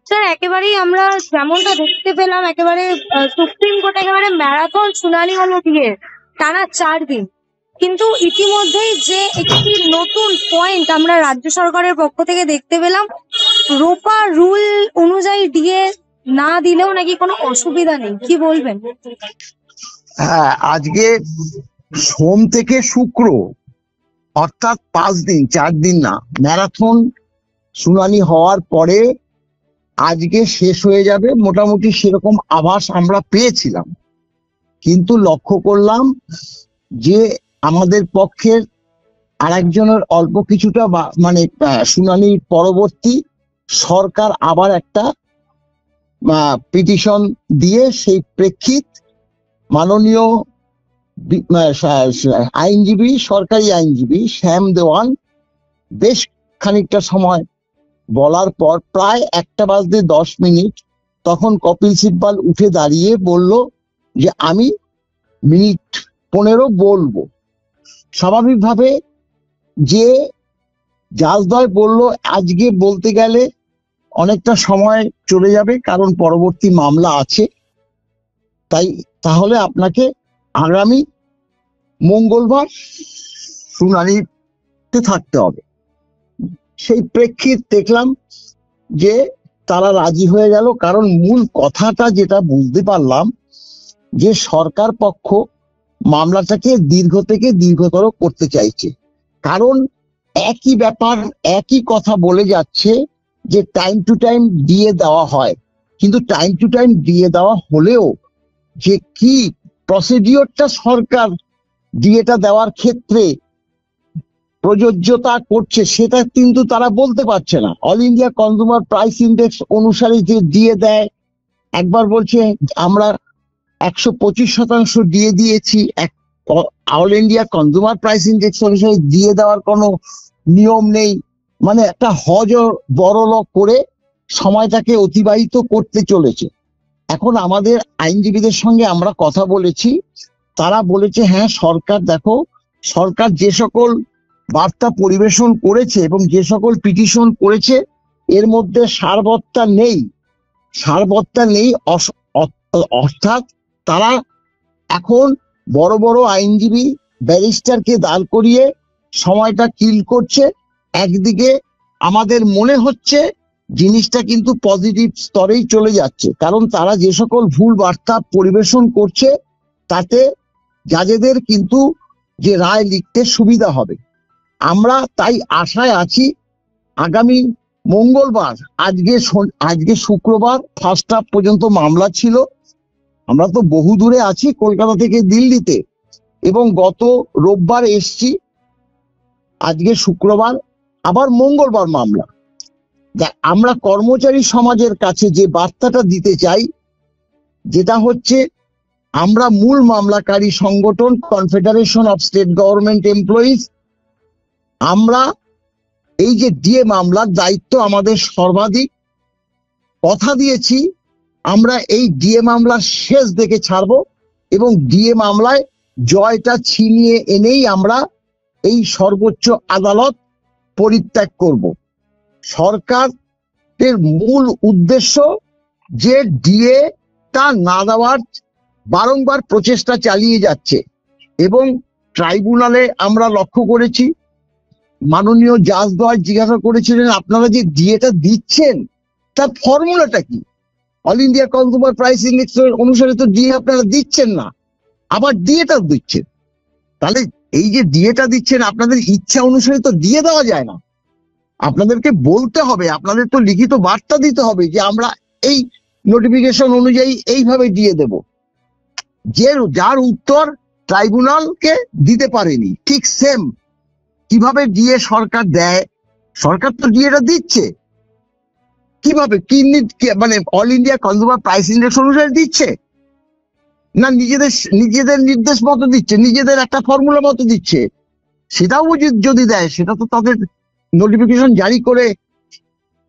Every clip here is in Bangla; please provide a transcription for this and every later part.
স্যার একেবারেই আমরা যেমনটা দেখতে পেলাম, একেবারে সুপ্রিম কোর্ট একেবারে ম্যারাথন শুনানি হলো দিয়ে টানা 4 দিন। কিন্তু ইতিমধ্যেই যে একটি নতুন পয়েন্ট আমরা রাজ্য সরকারের পক্ষ থেকে দেখতে পেলাম, রোপা রুল অনুযায়ী ডিএ না দিলেও নাকি কোনো অসুবিধা নেই, কি বলবেন? হ্যাঁ, আজকে সোম থেকে শুক্র অর্থাৎ 5 দিন, 4 দিন না, ম্যারাথন শুনানি হওয়ার পরে আজকে শেষ হয়ে যাবে মোটামুটি সেরকম আভাস আমরা পেয়েছিলাম। কিন্তু লক্ষ্য করলাম যে আমাদের পক্ষের আরেকজনের অল্প কিছুটা মানে শুনানি পরবর্তী সরকার আবার একটা পিটিশন দিয়ে সেই প্রেক্ষিত মাননীয় আইনজীবী, সরকারি আইনজীবী শ্যাম দেওয়ান বেশ খানিকটা সময় বলার পর প্রায় 1:10 তখন কপিল সিব্বাল উঠে দাঁড়িয়ে বলল যে আমি 15 মিনিট বলবো। স্বাভাবিকভাবে যে জাজদ্বয় বলল আজকে বলতে গেলে অনেকটা সময় চলে যাবে, কারণ পরবর্তী মামলা আছে, তাহলে আপনাকে আগামী মঙ্গলবার শুনানিতে থাকতে হবে। সেই প্রেক্ষিত দেখলাম যে তারা রাজি হয়ে গেল, কারণ মূল কথাটা যেটা বুঝতে পারলাম যে সরকার পক্ষ মামলাটাকে দীর্ঘ থেকে দীর্ঘতর করতে চাইছে। কারণ একই ব্যাপার, একই কথা বলে যাচ্ছে যে টাইম টু টাইম দিয়ে দেওয়া হয়, কিন্তু টাইম টু টাইম দিয়ে দেওয়া হলেও যে কি প্রসিডিওরটা সরকার ডিএটা দেওয়ার ক্ষেত্রে প্রযোজ্যতা করছে সেটা কিন্তু তারা বলতে পারছে না। All India consumer price index অনুসারে যে দিয়ে দেয়, একবার বলছে আমরা 125% দিয়ে দিয়েছি, all India consumer price index অনুসারে দিয়ে দেওয়ার কোনো নিয়ম নেই। মানে একটা বড়লোক করে সময়টাকে অতিবাহিত করতে চলেছে। এখন আমাদের আইনজীবীদের সঙ্গে আমরা কথা বলেছি, তারা বলেছে হ্যাঁ সরকার দেখো, সরকার যে সকল বার্তা পরিবেশন করেছে এবং যে সকল পিটিশন করেছে এর মধ্যে সারবত্তা নেই, অর্থাৎ তারা এখন বড় বড় আইনজীবী ব্যারিস্টারকে দাঁড় করিয়ে সময়টা কিল করছে। একদিকে আমাদের মনে হচ্ছে জিনিসটা কিন্তু পজিটিভ স্তরেই চলে যাচ্ছে, কারণ তারা যে সকল ভুল বার্তা পরিবেশন করছে তাতে জাজেদের কিন্তু যে রায় লিখতে সুবিধা হবে। আমরা তাই আশায় আছি আগামী মঙ্গলবার, আজকে শুক্রবার 1st হাফ পর্যন্ত মামলা ছিল। আমরা তো বহু দূরে আছি, কলকাতা থেকে দিল্লিতে, এবং গত রোববার এসছি, আজকে শুক্রবার, আবার মঙ্গলবার মামলা। আমরা কর্মচারী সমাজের কাছে যে বার্তাটা দিতে চাই যেটা হচ্ছে, আমরা মূল মামলাকারী সংগঠন confederation of state government employees, আমরা এই যে ডিএ মামলার দায়িত্ব আমাদের সর্বাধিক, কথা দিয়েছি আমরা এই ডিএ মামলার শেষ দেখে ছাড়বো এবং ডিএ মামলায় জয়টা ছিনিয়ে এনেই আমরা এই সর্বোচ্চ আদালত পরিত্যাগ করব। সরকারের মূল উদ্দেশ্য যে ডিএটা না দেওয়ার বারংবার প্রচেষ্টা চালিয়ে যাচ্ছে, এবং ট্রাইব্যুনালে আমরা লক্ষ্য করেছি মাননীয় জাজদ্বয় জিজ্ঞাসা করেছিলেন আপনারা যে ডিএটা দিচ্ছেন তার ফর্মুলাটা কি? All India consumer price index অনুসারে তো ডিএ আপনারা দিচ্ছেন না, আবার ডিএটা দিচ্ছেন। তাহলে এই যে ডিএটা দিচ্ছেন আপনাদের ইচ্ছা অনুসারে তো দিয়ে দেওয়া যায় না, আপনাদেরকে বলতে হবে, আপনাদের তো লিখিত বার্তা দিতে হবে যে আমরা এই নোটিফিকেশন অনুযায়ী এইভাবে দিয়ে দেব। যার উত্তর ট্রাইব্যুনালকে দিতে পারেনি, ঠিক সেম কিভাবে ডিএ সরকার দেয়, সরকার তো ডিএটা দিচ্ছে, কিভাবে মানে all India consumer price index অনুসারে দিচ্ছে না নিজেদের নির্দেশ মতো দিচ্ছে, নিজেদের একটা ফর্মুলা মতো দিচ্ছে? সেটাও যদি দেয় সেটা তো তাদের নোটিফিকেশন জারি করে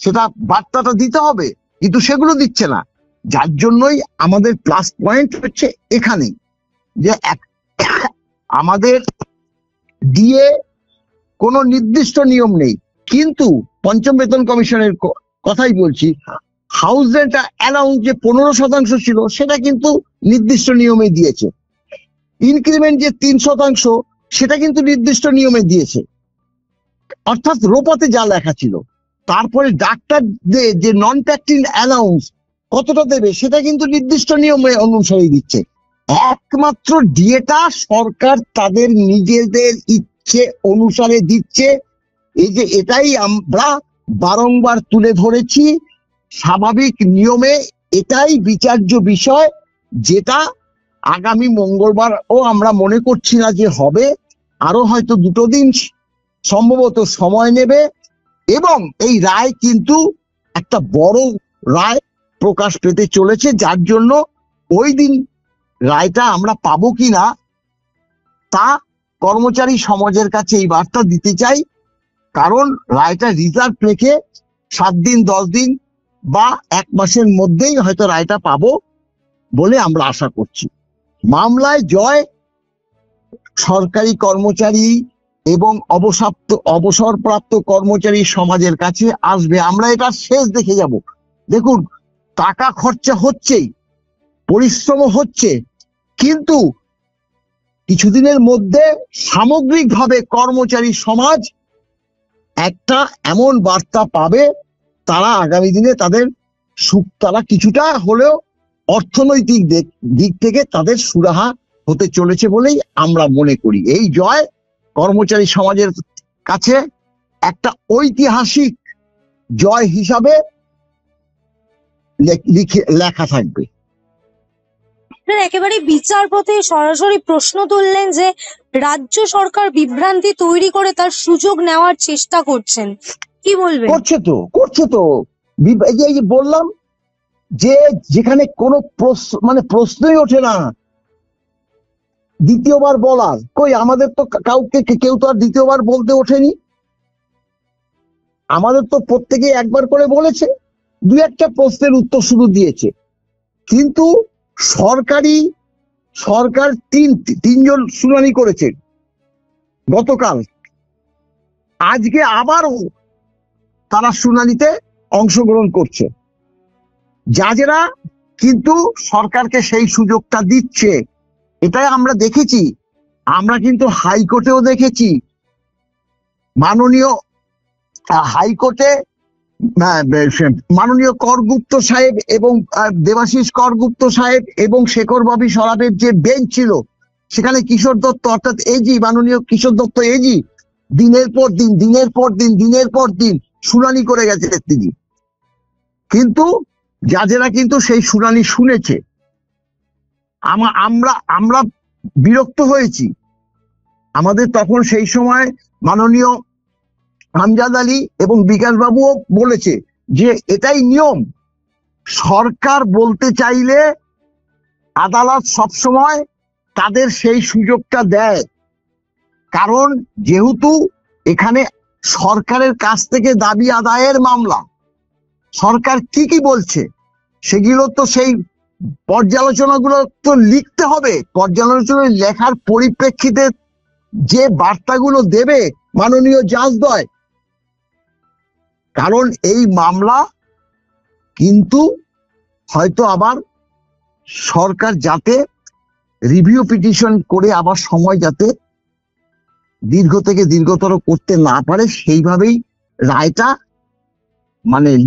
সেটা বার্তাটা দিতে হবে, কিন্তু সেগুলো দিচ্ছে না। যার জন্যই আমাদের প্লাস পয়েন্ট হচ্ছে এখানে যে আমাদের ডিএ কোনো নির্দিষ্ট নিয়ম নেই, কিন্তু পঞ্চম বেতন কমিশনের কথাই বলছি, হাউস রেন্ট অ্যালাউন্স যে 15% ছিল সেটা কিন্তু নির্দিষ্ট নিয়মে দিয়েছে। ইনক্রিমেন্ট যে 3% সেটা কিন্তু নির্দিষ্ট নিয়মে দিয়েছে, অর্থাৎ রোপাতে যা লেখা ছিল। তারপরে ডাক্তারদের যে নন প্র্যাকটিস অ্যালাউন্স কতটা দেবে সেটা কিন্তু নির্দিষ্ট নিয়মে অনুসারে দিচ্ছে। একমাত্র ডিএটা সরকার তাদের নিজেদের ইচ্ছে অনুসারে দিচ্ছে। এই যে এটাই আমরা বারংবার তুলে ধরেছি, স্বাভাবিক নিয়মে এটাই বিচার্য বিষয়, যেটা আগামী মঙ্গলবারও আমরা মনে করছি না যে হবে, আরো হয়তো 2 দিন সম্ভবত সময় নেবে। এবং এই রায় কিন্তু একটা বড় রায় প্রকাশ পেতে চলেছে, যার জন্য ওই দিন রায়টা আমরা পাবো কিনা তা কর্মচারী সমাজের কাছে এই বার্তা দিতে চাই। কারণ রায়টা রিজার্ভ রেখে 7 দিন 10 দিন বা 1 মাসের মধ্যেই হয়তো রায়টা পাবো বলে আমরা আশা করছি। মামলায় জয় সরকারি কর্মচারী এবং অবসরপ্রাপ্ত কর্মচারী সমাজের কাছে আসবে। আমরা এটা শেষ দেখে যাব। দেখুন, টাকা খরচা হচ্ছেই, পরিশ্রম হচ্ছে, কিন্তু কিছুদিনের মধ্যে সামগ্রিকভাবে কর্মচারী সমাজ একটা এমন বার্তা পাবে, তারা আগামী দিনে তাদের সুখ, তারা কিছুটা হলেও অর্থনৈতিক দিক থেকে তাদের সুরাহা হতে চলেছে বলেই আমরা মনে করি। এই জয় কর্মচারী সমাজের কাছে একটা ঐতিহাসিক জয় হিসাবে লেখা থাকবে। একেবারে বিচারপতি সরাসরি প্রশ্ন তুললেন যে রাজ্য সরকার বিভ্রান্তি তৈরি করে তার সুযোগ নেওয়ার চেষ্টা করছেন, কি বলবেন? করছে তো এই যে বললাম যে যেখানে কোনো প্রশ্নই ওঠে না দ্বিতীয়বার বলার, কই আমাদের তো কেউ তো আর দ্বিতীয়বার বলতে ওঠেনি। আমাদের তো প্রত্যেকে একবার করে বলেছে, 2-1টা প্রশ্নের উত্তর শুধু দিয়েছে। কিন্তু সরকার তিনজন শুনানি করেছে গতকাল, আজকে আবারও তারা শুনানিতে অংশগ্রহণ করছে। জাজেরা কিন্তু সরকারকে সেই সুযোগটা দিচ্ছে, এটাই আমরা দেখেছি। আমরা কিন্তু হাইকোর্টেও দেখেছি, মাননীয় হাইকোর্টে মাননীয় করগুপ্ত সাহেব এবং দেবাশিস করগুপ্ত সাহেব এবং শেখর বাবি সরাফের যে বেঞ্চ ছিল, সেখানে কিশোর দত্ত অর্থাৎ এজি, মাননীয় কিশোর দত্ত এজি দিনের পর দিন শুনানি করে গেছে তিনি। কিন্তু জাজেরা কিন্তু সেই শুনানি শুনেছে। আমরা বিরক্ত হয়েছি। আমাদের তখন সেই সময় মাননীয় আমজাদ আলী এবং বিকাশ বাবুও বলেছে যে এটাই নিয়ম। সরকার বলতে চাইলে আদালত সবসময় তাদের সেই সুযোগটা দেয়, কারণ যেহেতু এখানে সরকারের কাছ থেকে দাবি আদায়ের মামলা, সরকার কি বলছে সেগুলো তো সেই পর্যালোচনাগুলো তো লিখতে হবে। পর্যালোচনা লেখার পরিপ্রেক্ষিতে যে বার্তাগুলো দেবে মাননীয় জাজদ্বয়, কারণ এই মামলা কিন্তু হয়তো আবার সরকার যাতে রিভিউ পিটিশন করে আবার সময় যাতে দীর্ঘ থেকে দীর্ঘতর করতে না পারে, সেইভাবেই রায়টা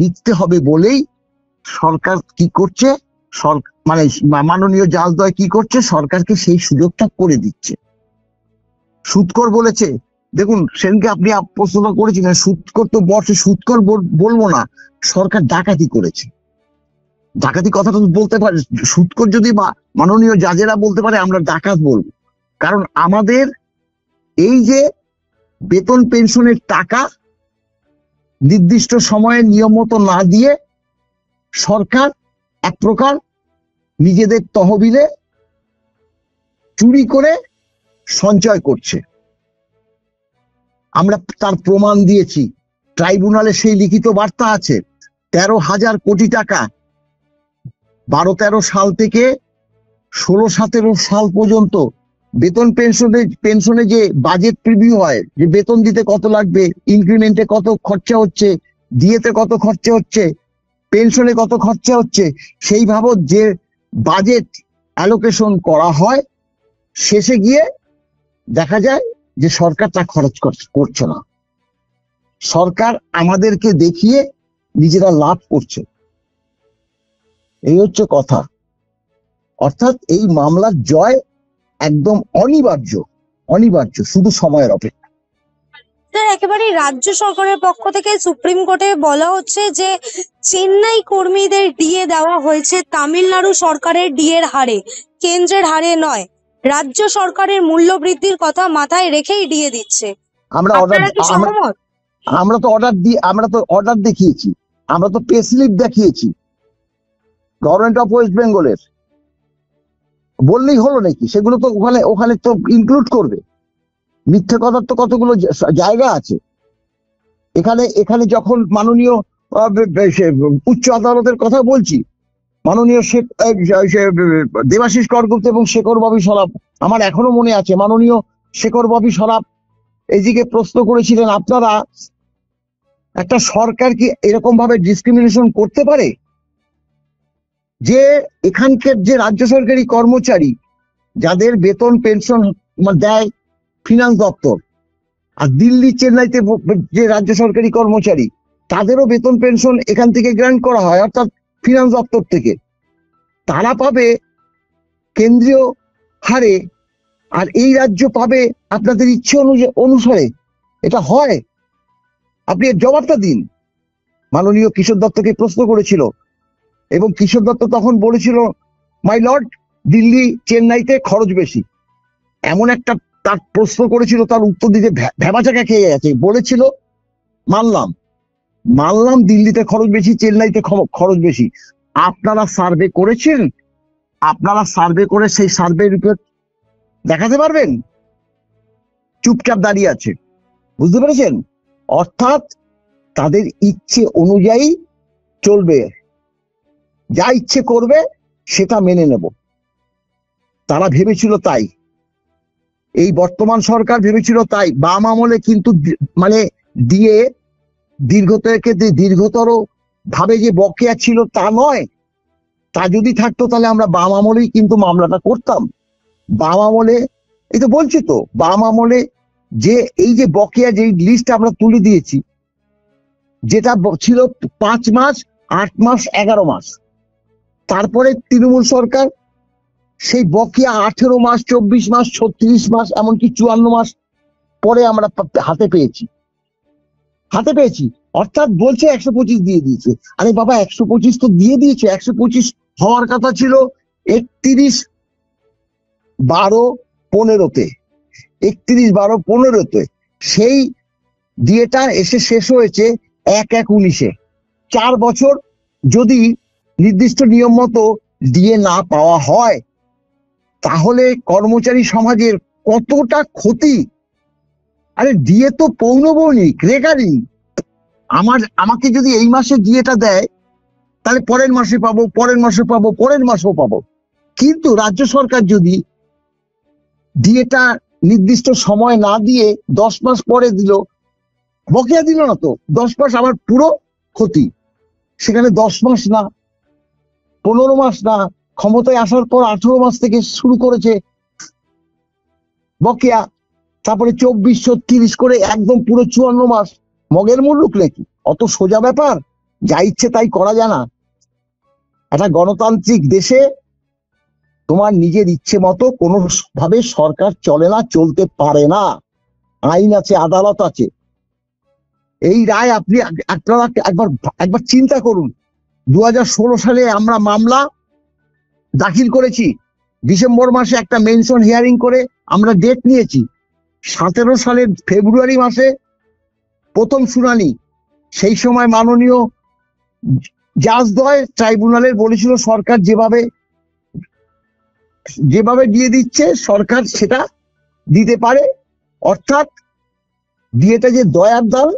লিখতে হবে বলেই সরকার কি করছে, মাননীয় জাজদ্বয় কি করছে, সরকারকে সেই সুযোগটা করে দিচ্ছে। সুৎকর বলেছে, দেখুন সেদিনকে আপনি প্রশ্ন করেছিলেন সুৎকর তো বর্ষে, সুৎকর বলবো না, সরকার ডাকাতি করেছে। ডাকাতি কথাটা বলতে পারে, সুৎকর যদি মাননীয় জাজেরা বলতে পারে, আমরা ডাকাত বলবো। কারণ আমাদের এই যে বেতন পেনশনের টাকা নির্দিষ্ট সময়ে নিয়ম মতো না দিয়ে সরকার এক প্রকার নিজেদের তহবিলে চুরি করে সঞ্চয় করছে, আমরা তার প্রমাণ দিয়েছি। ট্রাইব্যুনালে সেই লিখিত বার্তা আছে। 13,000 কোটি টাকা 12-13 সাল থেকে 16-17 সাল পর্যন্ত বেতন পেনশনে যে বাজেট প্রিভিউ হয়, যে বেতন দিতে কত লাগবে, ইনক্রিমেন্টে কত খরচা হচ্ছে, ডিএতে কত খরচা হচ্ছে, পেনশনে কত খরচা হচ্ছে সেইভাবে যে বাজেট অ্যালোকেশন করা হয়, শেষে গিয়ে দেখা যায় যে সরকার তা খরচ করছে না। সরকার আমাদেরকে দেখিয়ে নিজেরা লাভ করছে, এই হচ্ছে কথা। অর্থাৎ এই মামলার জয় একদম অনিবার্য, অনিবার্য, শুধু সময়ের অপেক্ষা। স্যার, একেবারে রাজ্য সরকারের পক্ষ থেকে সুপ্রিম কোর্টে বলা হচ্ছে যে চেন্নাই কর্মীদের ডিএ দেওয়া হয়েছে তামিলনাড়ু সরকারের ডিএর হারে, কেন্দ্রের হারে নয়। রাজ্য সরকারের মূল্য বৃদ্ধির কথা মাথায় রেখেই ডিএ দিচ্ছে। আমরা আপনারা কি সহমত? আমরা তো অর্ডার দেখিয়েছি, আমরা তো পে স্লিপ দেখিয়েছি গভর্নমেন্ট অফ ওয়েস্ট বেঙ্গলের। বললেই হলো নাকি? সেগুলো তো ওখানে তো ইনক্লুড করবে। মিথ্যে কথার তো কতগুলো জায়গা আছে। এখানে যখন মাননীয় উচ্চ আদালতের কথা বলছি, মাননীয় দেবাশিস করগুপ্ত এবং শেখর ববি সরাফ, আমার এখনো মনে আছে, মাননীয় শেখর ববি সরাফ এইদিকে প্রশ্ন করেছিলেন, আপনারা একটা সরকার কি এরকম ভাবে ডিসক্রিমিনেশন করতে পারে যে এখানকার যে রাজ্য সরকারি কর্মচারী যাদের বেতন পেনশন দেয় ফিনান্স দপ্তর, আর দিল্লি চেন্নাইতে যে রাজ্য সরকারি কর্মচারী তাদেরও বেতন পেনশন এখান থেকে গ্রান্ট করা হয়, অর্থাৎ ফিনান্স দপ্তর থেকে, তারা পাবে কেন্দ্রীয় হারে আর এই রাজ্য পাবে আপনাদের ইচ্ছে অনুসারে। এটা হয়? আপনি এর জবাবটা দিন। মাননীয় কিশোর দত্তকে প্রশ্ন করেছিল এবং কিশোর দত্ত তখন বলেছিল, মাই লর্ড, দিল্লি চেন্নাইতে খরচ বেশি। এমন একটা তার প্রশ্ন করেছিল, তার উত্তর দিতে ভেবাচাকা খেয়ে গেছে। বলেছিল, মানলাম দিল্লিতে খরচ বেশি, চেন্নাইতে খরচ বেশি। আপনারা সার্ভে করেছেন? আপনারা সার্ভে করে সেই সার্ভে রিপোর্ট দেখাতে পারবেন? চুপচাপ দাঁড়িয়ে আছে। বুঝতে পেরেছেন? অর্থাৎ তাদের ইচ্ছে অনুযায়ী চলবে, যা ইচ্ছে করবে সেটা মেনে নেব। তারা ভেবেছিল তাই, এই বর্তমান সরকার ভেবেছিল তাই। বাম আমলে কিন্তু মানে দিয়ে দীর্ঘতর ভাবে যে বকেয়া ছিল তা নয়। তা যদি থাকতো তাহলে আমরা বাম আমলেই কিন্তু মামলাটা করতাম। বাম আমলে, এই তো বলছি তো, বাম আমলে যে এই যে বকেয়া যে লিস্ট আমরা তুলে দিয়েছি, যেটা ছিল 5 মাস, 8 মাস, 11 মাস, তারপরে তৃণমূল সরকার সেই বকেয়া 18 মাস, 24 মাস, 36 মাস, এমনকি 54 মাস পরে আমরা হাতে পেয়েছি। অর্থাৎ বলছে 125 দিয়ে দিয়েছে। আরে বাবা, 125 তো দিয়ে দিয়েছে। 125 হওয়ার কথা ছিল 31/12/15-তে। 31/12/15-তে সেই ডিএটা এসে শেষ হয়েছে 1/1/19-এ। 4 বছর যদি নির্দিষ্ট নিয়ম মতো ডিএ না পাওয়া হয়, তাহলে কর্মচারী সমাজের কতটা ক্ষতি। আরে ডিএ তো পৌনঃভৌমিক, রেকারিং। আমাকে যদি এই মাসে ডিএটা দেয়, তাহলে পরের মাসে পাবো, পরের মাসে পাবো, পরের মাসেও পাবো। কিন্তু রাজ্য সরকার যদি ডিএটা নির্দিষ্ট সময় না দিয়ে 10 মাস পরে দিল, বকেয়া দিল না তো, 10 মাস আবার পুরো ক্ষতি। সেখানে 10 মাস না, 15 মাস না, ক্ষমতায় আসার পর 18 মাস থেকে শুরু করেছে বকেয়া, তারপরে 24, 36 করে একদম পুরো 54 মাস। মগের মুল্লুক নাকি? অত সোজা ব্যাপার? যা ইচ্ছে তাই করা যায় না। একটা গণতান্ত্রিক দেশে তোমার নিজের ইচ্ছে মতো কোনো ভাবে সরকার চলে না, চলতে পারে না। আইন আছে, আদালত আছে। এই রায় আপনারা একবার চিন্তা করুন। 2016 সালে আমরা মামলা দাখিল করেছি, ডিসেম্বর মাসে একটা মেনশন হিয়ারিং করে আমরা ডেট নিয়েছি। 17 সালের ফেব্রুয়ারি মাসে প্রথম শুনানি। সেই সময় মাননীয় জাজদ্বয় ট্রাইব্যুনালের বলেছিল, সরকার যেভাবে দিয়ে দিচ্ছে সরকার সেটা দিতে পারে, অর্থাৎ ডিএটা যে দয়ার দান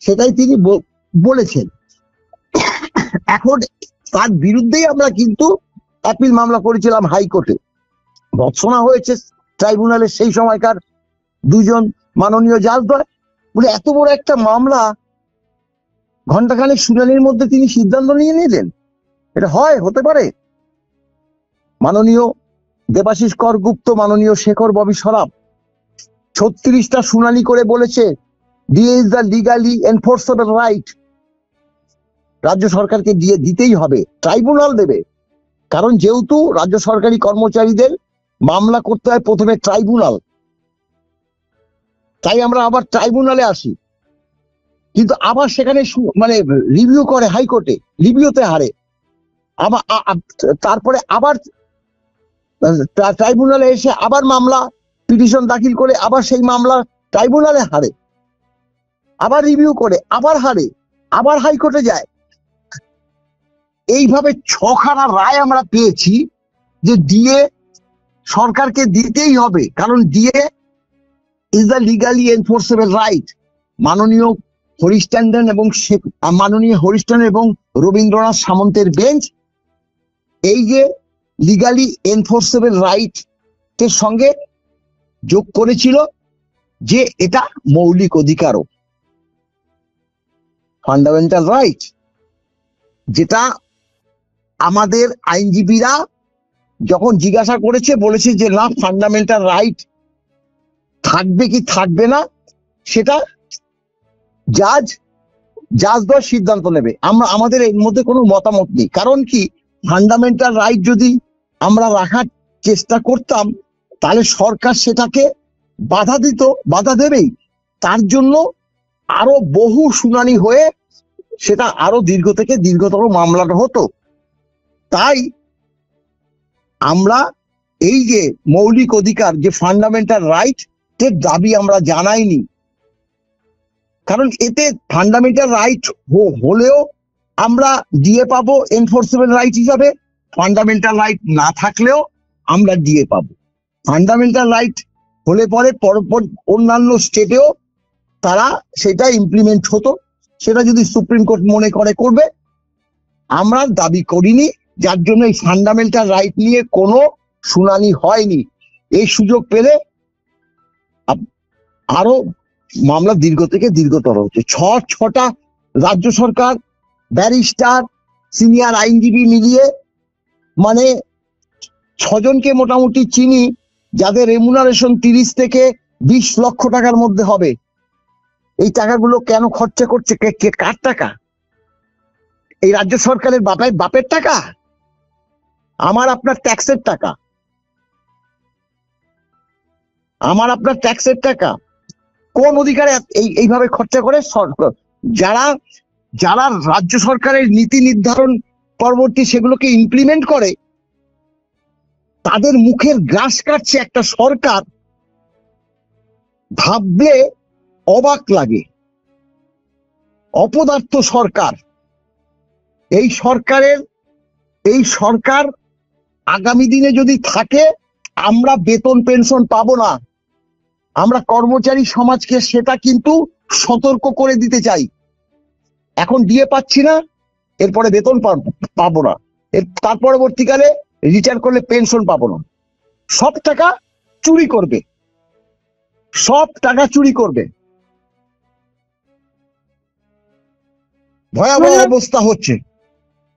সেটাই তিনি বলেছেন। এখন তার বিরুদ্ধেই আমরা কিন্তু অ্যাপিল মামলা করেছিলাম হাইকোর্টে। ভৎসনা হয়েছে ট্রাইব্যুনালের সেই সময়কার 2 জন মাননীয় জাজদ্বয়। বলে এত বড় একটা মামলা ঘন্টাখানেক শুনানির মধ্যে তিনি সিদ্ধান্ত নিয়ে নিলেন? এটা হয়? হতে পারে? মাননীয় দেবাশিস কর গুপ্ত, মাননীয় শেখর ববি সরাফ 36টা শুনানি করে বলেছে DA is the legally enforceable right. রাজ্য সরকারকে দিয়ে দিতেই হবে, ট্রাইব্যুনাল দেবে। কারণ যেহেতু রাজ্য সরকারি কর্মচারীদের মামলা করতে হয় প্রথমে ট্রাইব্যুনাল, তাই আমরা আবার ট্রাইব্যুনালে আসি। কিন্তু আবার সেখানে মানে রিভিউ করে হাইকোর্টে, রিভিউতে হারে। আবার তারপরে আবার ট্রাইব্যুনালে এসে আবার মামলা পিটিশন দাখিল করে আবার সেই মামলা ট্রাইব্যুনালে হারে, আবার রিভিউ করে আবার হারে, আবার হাইকোর্টে যায়। এইভাবে 6খানা রায় আমরা পেয়েছি যে ডিএ সরকারকে দিতেই হবে, কারণ DA is the legally enforceable right. মাননীয় হরিশ ট্যান্ডন এবং মাননীয় হরিশ ট্যান্ডন এবং রবীন্দ্রনাথ সামন্তের বেঞ্চ এই যে লিগালি এনফোর্সেবল রাইট এর সঙ্গে যোগ করেছিল যে এটা মৌলিক অধিকারও, ফান্ডামেন্টাল রাইট, যেটা আমাদের আইনজীবীরা যখন জিজ্ঞাসা করেছে বলেছে যে না, ফান্ডামেন্টাল রাইট থাকবে কি থাকবে না সেটা জাজদর সিদ্ধান্ত নেবে। আমাদের এর মধ্যে কোনো মতামত নেই। কারণ কি, ফান্ডামেন্টাল রাইট যদি আমরা রাখার চেষ্টা করতাম তাহলে সরকার সেটাকে বাধা দেবেই। তার জন্য আরো বহু শুনানি হয়ে সেটা আরো দীর্ঘ থেকে দীর্ঘতর মামলাটা হতো। তাই আমরা এই যে মৌলিক অধিকার, যে ফান্ডামেন্টাল রাইট এর দাবি আমরা জানাইনি। কারণ এতে ফান্ডামেন্টাল রাইট হলেও আমরা ডিএ পাবো এনফোর্সেবল রাইট হিসাবে, ফান্ডামেন্টাল রাইট না থাকলেও আমরা ডিএ পাবো। ফান্ডামেন্টাল রাইট হলে পরে অন্যান্য স্টেটেও তারা সেটা ইমপ্লিমেন্ট হতো। সেটা যদি সুপ্রিম কোর্ট মনে করে করবে, আমরা দাবি করিনি, যার জন্য এই ফান্ডামেন্টাল রাইট নিয়ে কোনো শুনানি হয়নি। এই সুযোগ পেলে আরো মামলা দীর্ঘ থেকে দীর্ঘতর হচ্ছে। ছটা রাজ্য সরকার, ব্যারিস্টার, সিনিয়র আইনজীবী মিলিয়ে মানে 6জনকে মোটামুটি চিনি যাদের রেমুনারেশন 30 থেকে 20 লক্ষ টাকার মধ্যে হবে। এই টাকাগুলো কেন খরচা করছে? কার টাকা? এই রাজ্য সরকারের বাপের টাকা, আমার আপনার ট্যাক্সের টাকা, আমার আপনার ট্যাক্সের টাকা। কোন অধিকারে এইভাবে খরচা করে? যারা রাজ্য সরকারের নীতি নির্ধারণ পরবর্তী সেগুলোকে ইমপ্লিমেন্ট করে, তাদের মুখের গ্রাস কাটছে একটা সরকার। ভাবলে অবাক লাগে। অপদার্থ সরকার এই সরকার আগামী দিনে যদি থাকে, আমরা বেতন পেনশন পাবো না। আমরা কর্মচারী সমাজকে সেটা কিন্তু সতর্ক করে দিতে চাই। এখন ডিএ পাচ্ছি না, এরপরে বেতন পাবো না, তার পরবর্তীকালে রিটায়ার করলে পেনশন পাবো না। সব টাকা চুরি করবে, সব টাকা চুরি করবে। ভয়াবহ অবস্থা হচ্ছে।